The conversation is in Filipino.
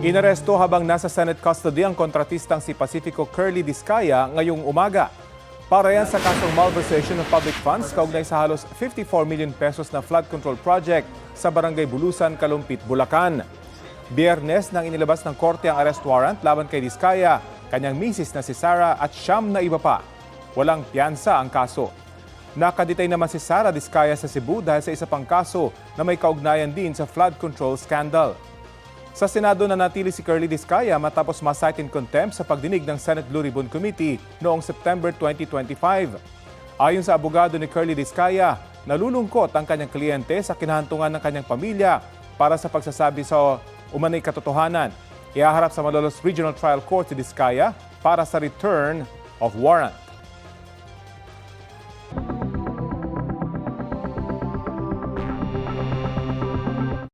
Inaresto habang nasa Senate custody ang kontratistang si Pacifico Curly Discaya ngayong umaga. Para yan sa kasong malversation of public funds kaugnay sa halos 54 million pesos na flood control project sa Barangay Bulusan, Kalumpit, Bulacan. Biyernes nang inilabas ng korte ang arrest warrant laban kay Discaya, kanyang misis na si Sara at siyam na iba pa. Walang piyansa ang kaso. Nakadetay naman si Sara Discaya sa Cebu dahil sa isa pang kaso na may kaugnayan din sa flood control scandal. Sa Senado nanatili si Curly Discaya matapos ma-cite in contempt sa pagdinig ng Senate Blue Ribbon Committee noong September 2025. Ayon sa abogado ni Curly Discaya, nalulungkot ang kanyang kliyente sa kinahantungan ng kanyang pamilya para sa pagsasabi sa umanay katotohanan. Iaharap sa Malolos Regional Trial Court si Discaya para sa return of warrant.